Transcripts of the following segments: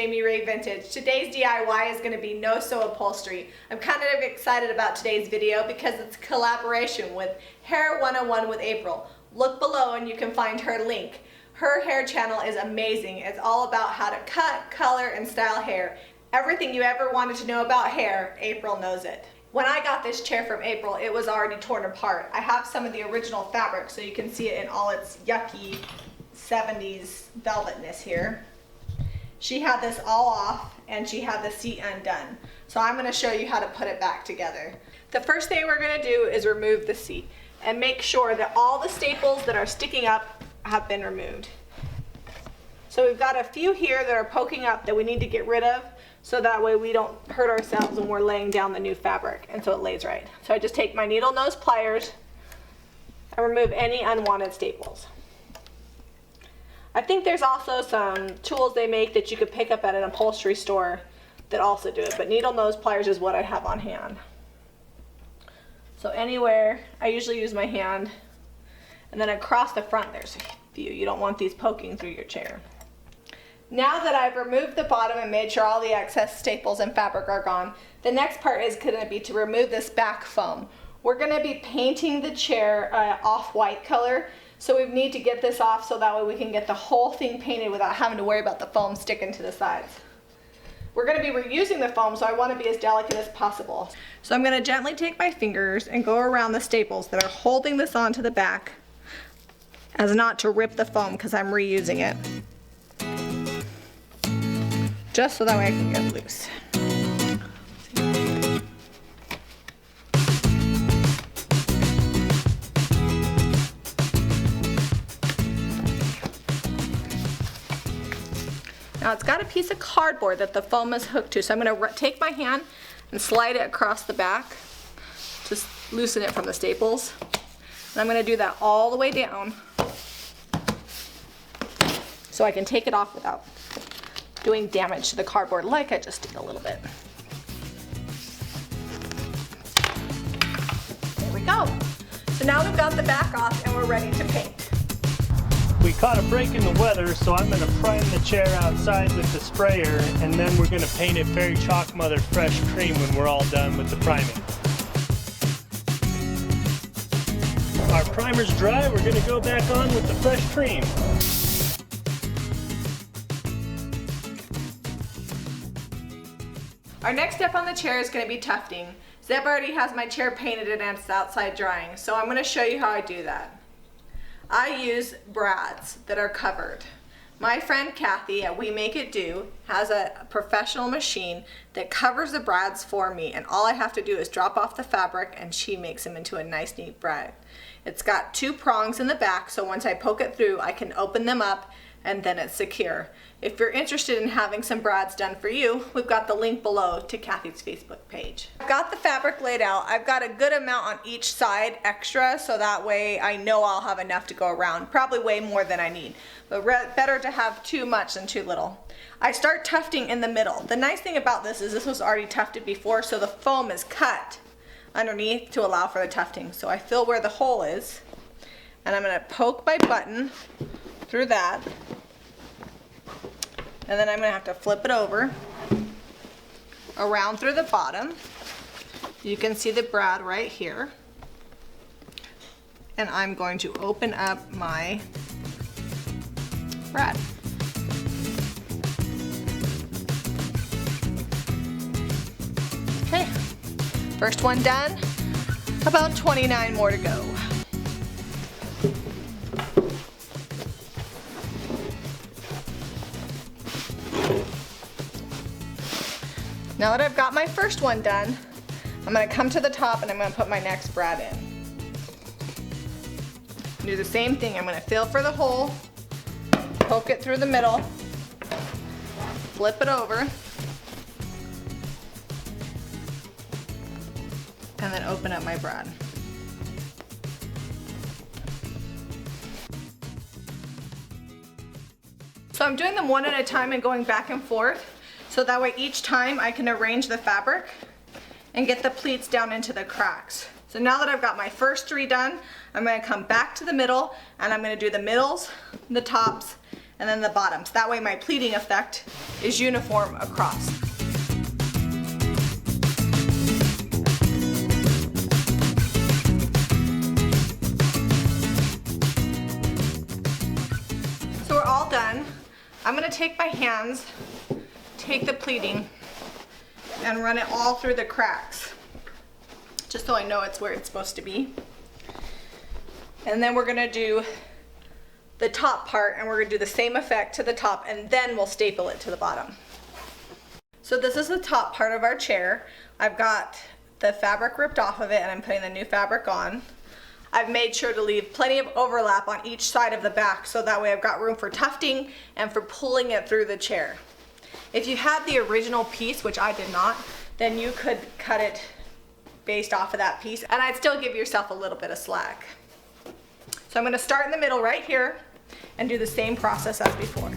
Jami Vintage. Today's DIY is going to be no-sew upholstery. I'm kind of excited about today's video because it's a collaboration with Hair 101 with April. Look below and you can find her link. Her hair channel is amazing. It's all about how to cut, color, and style hair. Everything you ever wanted to know about hair, April knows it. When I got this chair from April, it was already torn apart. I have some of the original fabric so you can see it in all its yucky 70s velvetness here. She had this all off and she had the seat undone. So I'm going to show you how to put it back together. The first thing we're going to do is remove the seat and make sure that all the staples that are sticking up have been removed. So we've got a few here that are poking up that we need to get rid of so that way we don't hurt ourselves when we're laying down the new fabric and so it lays right. So I just take my needle nose pliers and remove any unwanted staples. I think there's also some tools they make that you could pick up at an upholstery store that also do it, but needle nose pliers is what I have on hand. So anywhere, I usually use my hand, and then across the front there's a few. You don't want these poking through your chair. Now that I've removed the bottom and made sure all the excess staples and fabric are gone, the next part is going to be to remove this back foam. We're going to be painting the chair off-white color. So we need to get this off so that way we can get the whole thing painted without having to worry about the foam sticking to the sides. We're going to be reusing the foam, so I want to be as delicate as possible. So I'm going to gently take my fingers and go around the staples that are holding this onto the back as not to rip the foam because I'm reusing it. Just so that way I can get it loose. Now it's got a piece of cardboard that the foam is hooked to, so I'm going to take my hand and slide it across the back to loosen it from the staples. And I'm going to do that all the way down so I can take it off without doing damage to the cardboard like I just did a little bit. There we go. So now we've got the back off and we're ready to paint. We caught a break in the weather, so I'm going to prime the chair outside with the sprayer, and then we're going to paint it Fairy Chalk Mother Fresh Cream when we're all done with the priming. Our primer's dry, we're going to go back on with the fresh cream. Our next step on the chair is going to be tufting. Zeb already has my chair painted and it's outside drying, so I'm going to show you how I do that. I use brads that are covered. My friend Kathy at We Make It Do has a professional machine that covers the brads for me, and all I have to do is drop off the fabric and she makes them into a nice neat brad. It's got two prongs in the back, so once I poke it through I can open them up and then it's secure. If you're interested in having some brads done for you, we've got the link below to Kathy's Facebook page. I've got the fabric laid out. I've got a good amount on each side extra, so that way I know I'll have enough to go around. Probably way more than I need, but better to have too much than too little. I start tufting in the middle. The nice thing about this is this was already tufted before, so the foam is cut underneath to allow for the tufting. So I feel where the hole is, and I'm going to poke my button through that. And then I'm going to have to flip it over, around through the bottom. You can see the brad right here. And I'm going to open up my brad. Okay, first one done, about 29 more to go. Now that I've got my first one done, I'm going to come to the top and I'm going to put my next brad in. Do the same thing. I'm going to feel for the hole, poke it through the middle, flip it over, and then open up my brad. So I'm doing them one at a time and going back and forth. So that way each time I can arrange the fabric and get the pleats down into the cracks. So now that I've got my first three done, I'm going to come back to the middle and I'm going to do the middles, the tops, and then the bottom. So that way my pleating effect is uniform across. So we're all done. I'm gonna take my hands, take the pleating, and run it all through the cracks, just so I know it's where it's supposed to be. And then we're gonna do the top part, and we're gonna do the same effect to the top, and then we'll staple it to the bottom. So this is the top part of our chair. I've got the fabric ripped off of it, and I'm putting the new fabric on. I've made sure to leave plenty of overlap on each side of the back, so that way I've got room for tufting and for pulling it through the chair. If you had the original piece, which I did not, then you could cut it based off of that piece, and I'd still give yourself a little bit of slack. So I'm going to start in the middle right here and do the same process as before.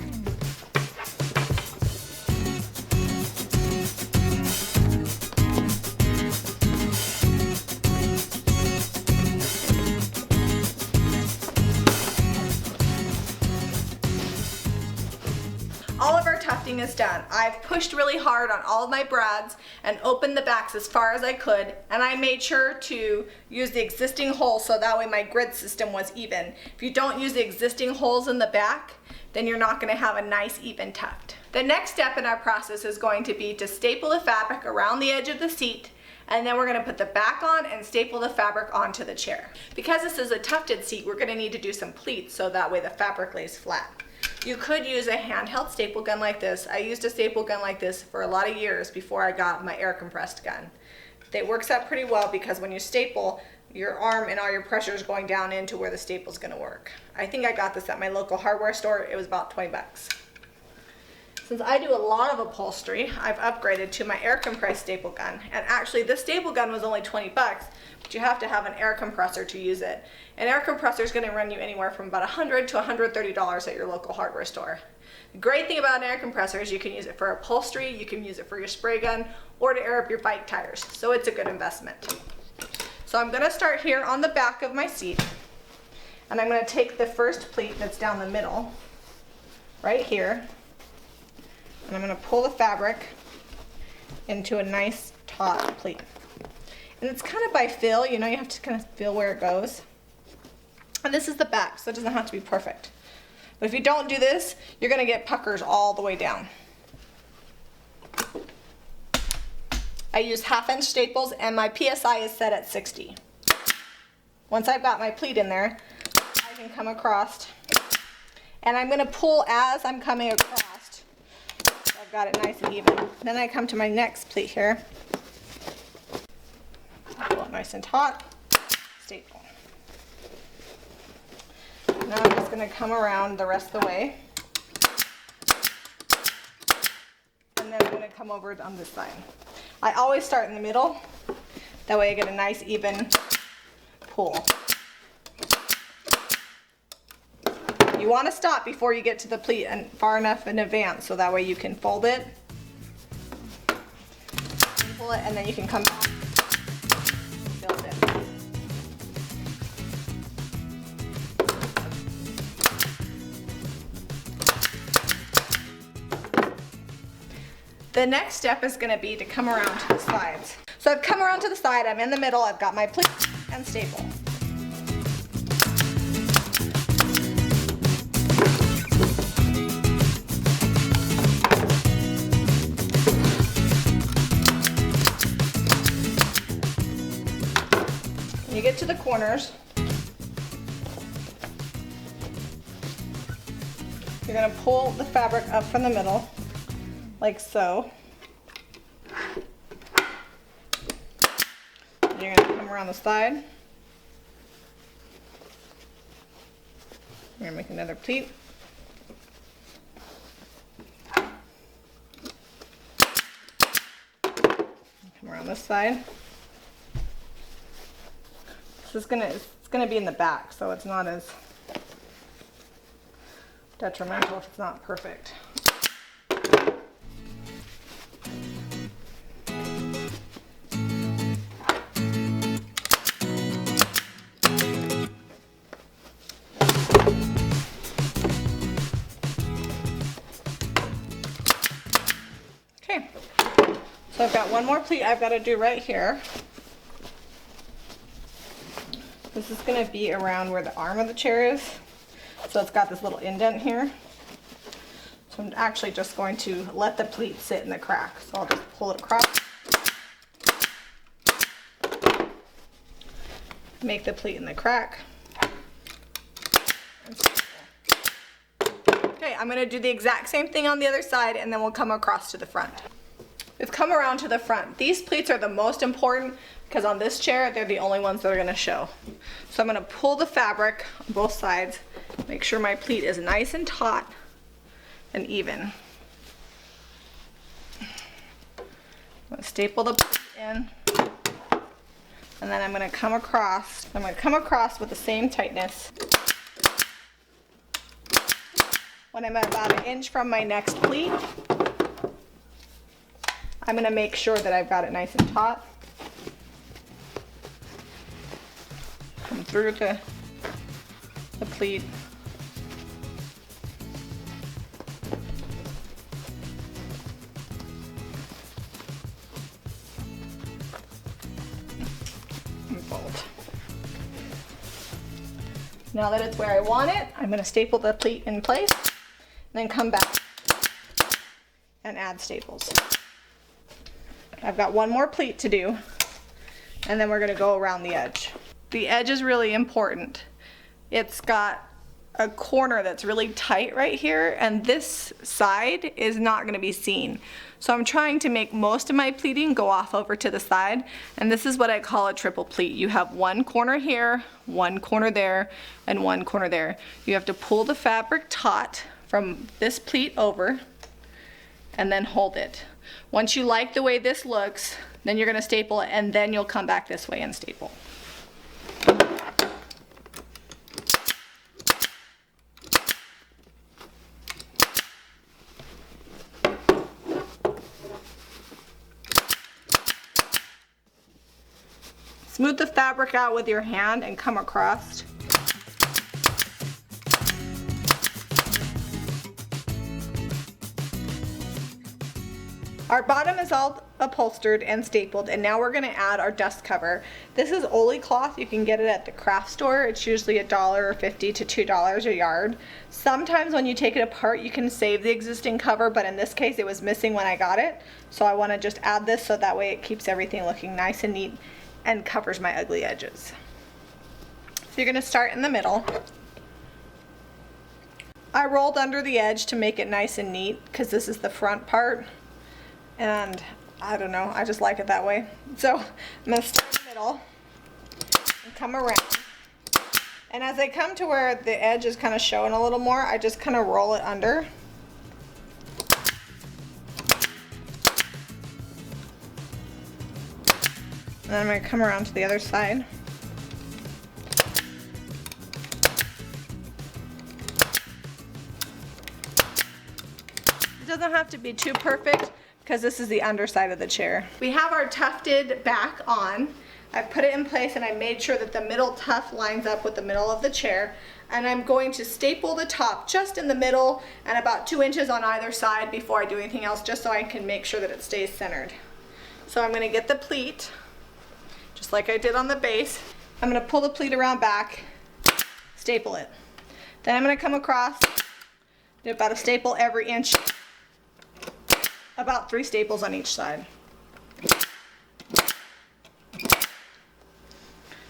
All of our tufting is done. I've pushed really hard on all of my brads and opened the backs as far as I could, and I made sure to use the existing holes so that way my grid system was even. If you don't use the existing holes in the back, then you're not going to have a nice even tuft. The next step in our process is going to be to staple the fabric around the edge of the seat, and then we're going to put the back on and staple the fabric onto the chair. Because this is a tufted seat, we're going to need to do some pleats so that way the fabric lays flat. You could use a handheld staple gun like this. I used a staple gun like this for a lot of years before I got my air compressed gun. It works out pretty well because when you staple, your arm and all your pressure is going down into where the staple is going to work. I think I got this at my local hardware store. It was about 20 bucks. Since I do a lot of upholstery, I've upgraded to my air compressed staple gun. And actually this staple gun was only 20 bucks, but you have to have an air compressor to use it. An air compressor is going to run you anywhere from about $100 to $130 at your local hardware store. The great thing about an air compressor is you can use it for upholstery, you can use it for your spray gun, or to air up your bike tires. So it's a good investment. So I'm going to start here on the back of my seat, and I'm going to take the first pleat that's down the middle, right here, and I'm going to pull the fabric into a nice taut pleat. And it's kind of by feel, you know, you have to kind of feel where it goes. And this is the back, so it doesn't have to be perfect. But if you don't do this, you're going to get puckers all the way down. I use 1/2" staples, and my PSI is set at 60. Once I've got my pleat in there, I can come across, and I'm going to pull as I'm coming across. So I've got it nice and even. Then I come to my next pleat here. Pull it nice and taut, staple. Now I'm just going to come around the rest of the way, and then I'm going to come over on this side. I always start in the middle, that way I get a nice even pull. You want to stop before you get to the pleat and far enough in advance so that way you can fold it, pull it, and then you can come back and build it. The next step is going to be to come around to the sides. So I've come around to the side, I'm in the middle, I've got my pleat and staple. When you get to the corners, you're going to pull the fabric up from the middle, like so. You're going to come around the side. You're going to make another pleat. Come around this side. It's gonna be in the back, so it's not as detrimental if it's not perfect. So I've got one more pleat I've got to do right here. This is going to be around where the arm of the chair is. So it's got this little indent here. So I'm actually just going to let the pleat sit in the crack. So I'll just pull it across. Make the pleat in the crack. Okay, I'm going to do the exact same thing on the other side, and then we'll come across to the front. We've come around to the front. These pleats are the most important because on this chair, they're the only ones that are going to show. So I'm going to pull the fabric on both sides, make sure my pleat is nice and taut and even. I'm going to staple the pleat in, and then I'm going to come across. I'm going to come across with the same tightness. When I'm about 1 inch from my next pleat, I'm going to make sure that I've got it nice and taut. Come through the pleat. And fold. Now that it's where I want it, I'm going to staple the pleat in place, and then come back and add staples. I've got one more pleat to do, and then we're going to go around the edge. The edge is really important. It's got a corner that's really tight right here, and this side is not going to be seen. So I'm trying to make most of my pleating go off over to the side, and this is what I call a triple pleat. You have one corner here, one corner there, and one corner there. You have to pull the fabric taut from this pleat over and then hold it. Once you like the way this looks, then you're going to staple it, and then you'll come back this way and staple. Smooth the fabric out with your hand and come across. Our bottom is all upholstered and stapled, and now we're going to add our dust cover. This is Oli cloth. You can get it at the craft store. It's usually $1.50 to $2 a yard. Sometimes when you take it apart, you can save the existing cover, but in this case it was missing when I got it. So I want to just add this so that way it keeps everything looking nice and neat and covers my ugly edges. So you're going to start in the middle. I rolled under the edge to make it nice and neat because this is the front part. And I don't know, I just like it that way. So I'm going to start in the middle and come around. And as I come to where the edge is kind of showing a little more, I just kind of roll it under. And then I'm going to come around to the other side. It doesn't have to be too perfect, because this is the underside of the chair. We have our tufted back on. I put it in place and I made sure that the middle tuft lines up with the middle of the chair. And I'm going to staple the top just in the middle and about 2 inches on either side before I do anything else, just so I can make sure that it stays centered. So I'm going to get the pleat, just like I did on the base. I'm going to pull the pleat around back, staple it. Then I'm going to come across, do about a staple every inch. About 3 staples on each side.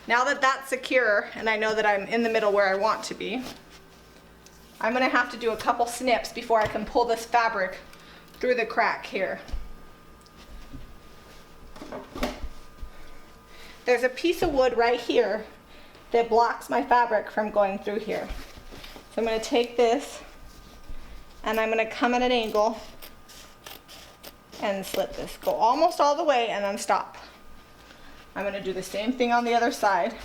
Now that that's secure and I know that I'm in the middle where I want to be, I'm going to have to do a couple snips before I can pull this fabric through the crack here. There's a piece of wood right here that blocks my fabric from going through here. So I'm going to take this and I'm going to come at an angle and slip this. Go almost all the way and then stop. I'm going to do the same thing on the other side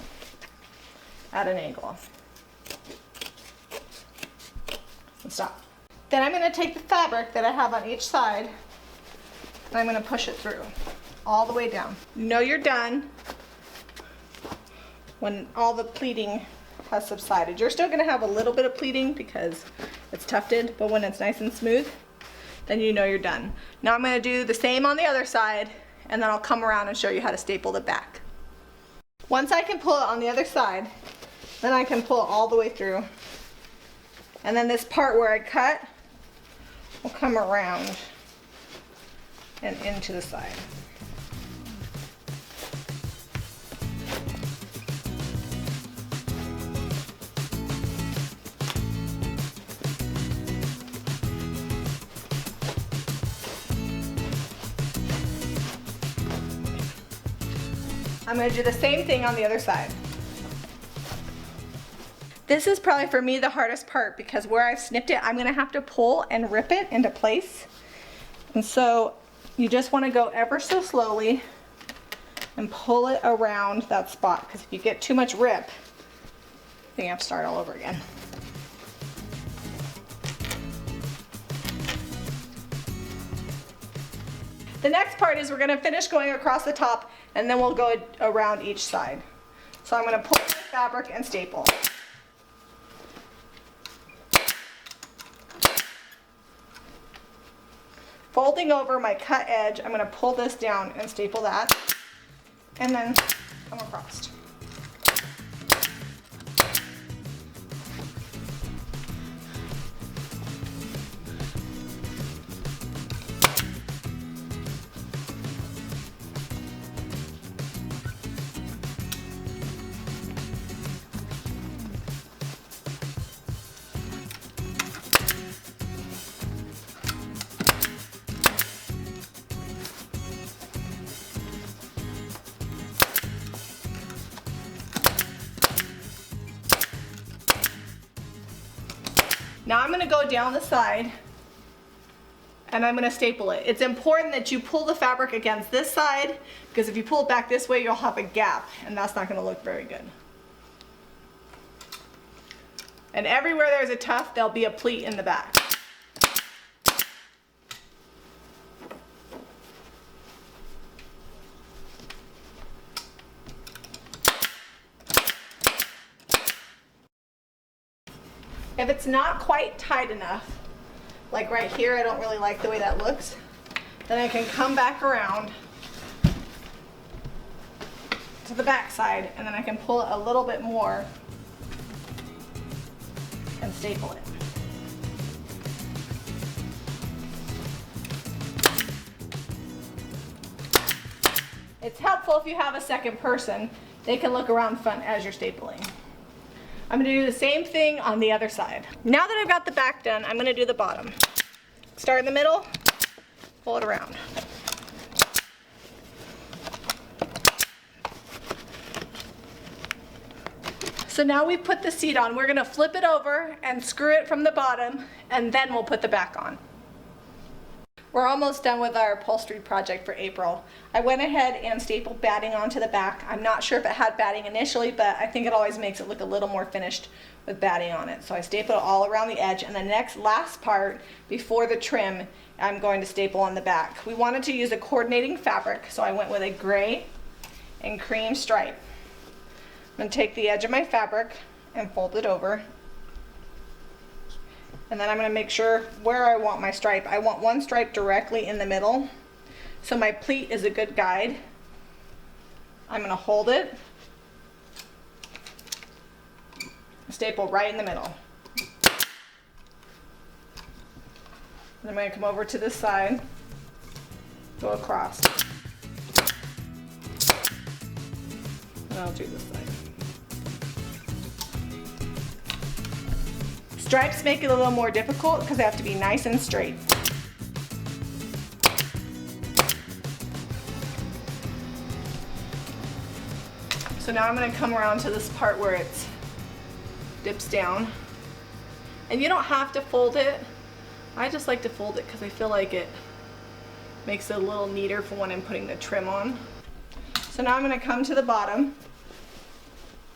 at an angle. And stop. Then I'm going to take the fabric that I have on each side and I'm going to push it through all the way down. You know you're done when all the pleating has subsided. You're still going to have a little bit of pleating because it's tufted, but when it's nice and smooth, then you know you're done. Now I'm gonna do the same on the other side, and then I'll come around and show you how to staple the back. Once I can pull it on the other side, then I can pull it all the way through. And then this part where I cut will come around and into the side. I'm going to do the same thing on the other side. This is probably for me the hardest part because where I've snipped it, I'm going to have to pull and rip it into place. And so you just want to go ever so slowly and pull it around that spot, because if you get too much rip, then you have to start all over again. The next part is we're going to finish going across the top, and then we'll go around each side. So I'm going to pull the fabric and staple. Folding over my cut edge, I'm going to pull this down and staple that, and then come across. Now I'm going to go down the side and I'm going to staple it. It's important that you pull the fabric against this side, because if you pull it back this way, you'll have a gap, and that's not going to look very good. And everywhere there's a tuft, there'll be a pleat in the back. If it's not quite tight enough, like right here, I don't really like the way that looks, then I can come back around to the back side, and then I can pull it a little bit more and staple it. It's helpful if you have a second person. They can look around front as you're stapling. I'm going to do the same thing on the other side. Now that I've got the back done, I'm going to do the bottom. Start in the middle, pull it around. So now we've put the seat on. We're going to flip it over and screw it from the bottom, and then we'll put the back on. We're almost done with our upholstery project for April. I went ahead and stapled batting onto the back. I'm not sure if it had batting initially, but I think it always makes it look a little more finished with batting on it. So I stapled it all around the edge, and the last part before the trim, I'm going to staple on the back. We wanted to use a coordinating fabric, so I went with a gray and cream stripe. I'm going to take the edge of my fabric and fold it over. And then I'm going to make sure where I want my stripe. I want one stripe directly in the middle, so my pleat is a good guide. I'm going to hold it, staple right in the middle. And I'm going to come over to this side, go across. And I'll do this side. Stripes make it a little more difficult because they have to be nice and straight. So now I'm going to come around to this part where it dips down. And you don't have to fold it. I just like to fold it because I feel like it makes it a little neater for when I'm putting the trim on. So now I'm going to come to the bottom.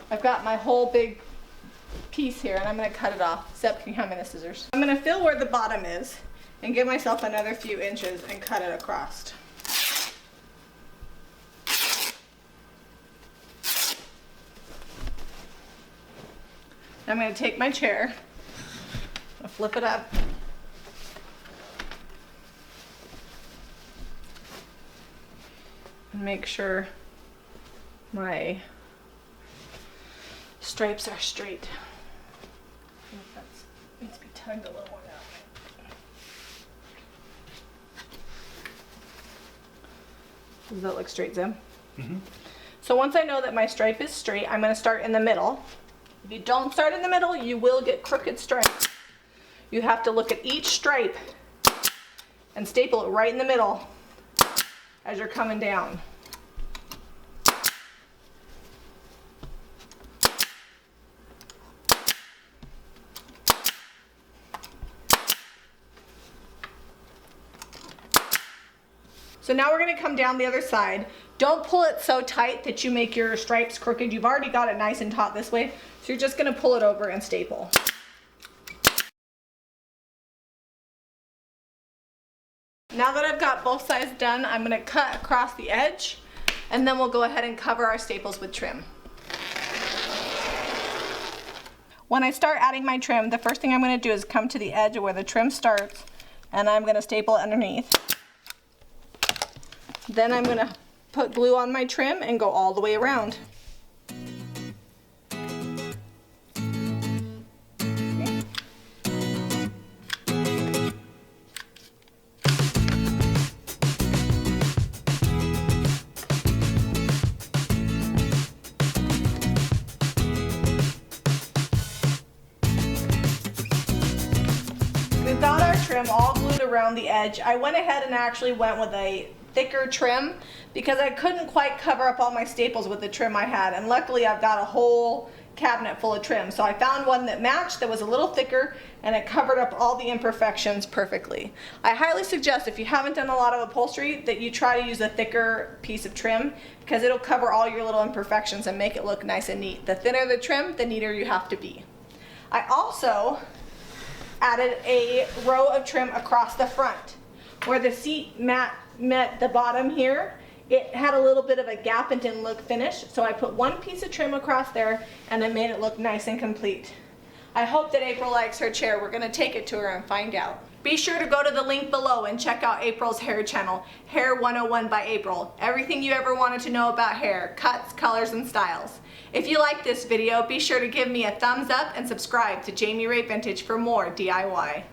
I've got my whole big piece here, and I'm going to cut it off. Seb, can you hand me the scissors? I'm going to feel where the bottom is and give myself another few inches and cut it across. I'm going to take my chair, I'll flip it up, make sure my stripes are straight. I think that needs to be tugged a little more that way. Does that look straight, Zim? Mm-hmm. So once I know that my stripe is straight, I'm going to start in the middle. If you don't start in the middle, you will get crooked stripes. You have to look at each stripe and staple it right in the middle as you're coming down. So now we're going to come down the other side. Don't pull it so tight that you make your stripes crooked. You've already got it nice and taut this way, so you're just going to pull it over and staple. Now that I've got both sides done, I'm going to cut across the edge, and then we'll go ahead and cover our staples with trim. When I start adding my trim, the first thing I'm going to do is come to the edge of where the trim starts, and I'm going to staple it underneath. Then I'm going to put glue on my trim and go all the way around. We've got our trim all glued around the edge. I went ahead and actually went with a thicker trim because I couldn't quite cover up all my staples with the trim I had, and luckily I've got a whole cabinet full of trim, so I found one that matched, that was a little thicker, and it covered up all the imperfections perfectly. I highly suggest, if you haven't done a lot of upholstery, that you try to use a thicker piece of trim because it'll cover all your little imperfections and make it look nice and neat. The thinner the trim, the neater you have to be. I also added a row of trim across the front. Where the seat mat met the bottom here, it had a little bit of a gap and didn't look finished, so I put one piece of trim across there and it made it look nice and complete. I hope that April likes her chair. We're going to take it to her and find out. Be sure to go to the link below and check out April's hair channel, Hair 101 by April. Everything you ever wanted to know about hair, cuts, colors, and styles. If you like this video, be sure to give me a thumbs up and subscribe to Jami Ray Vintage for more DIY.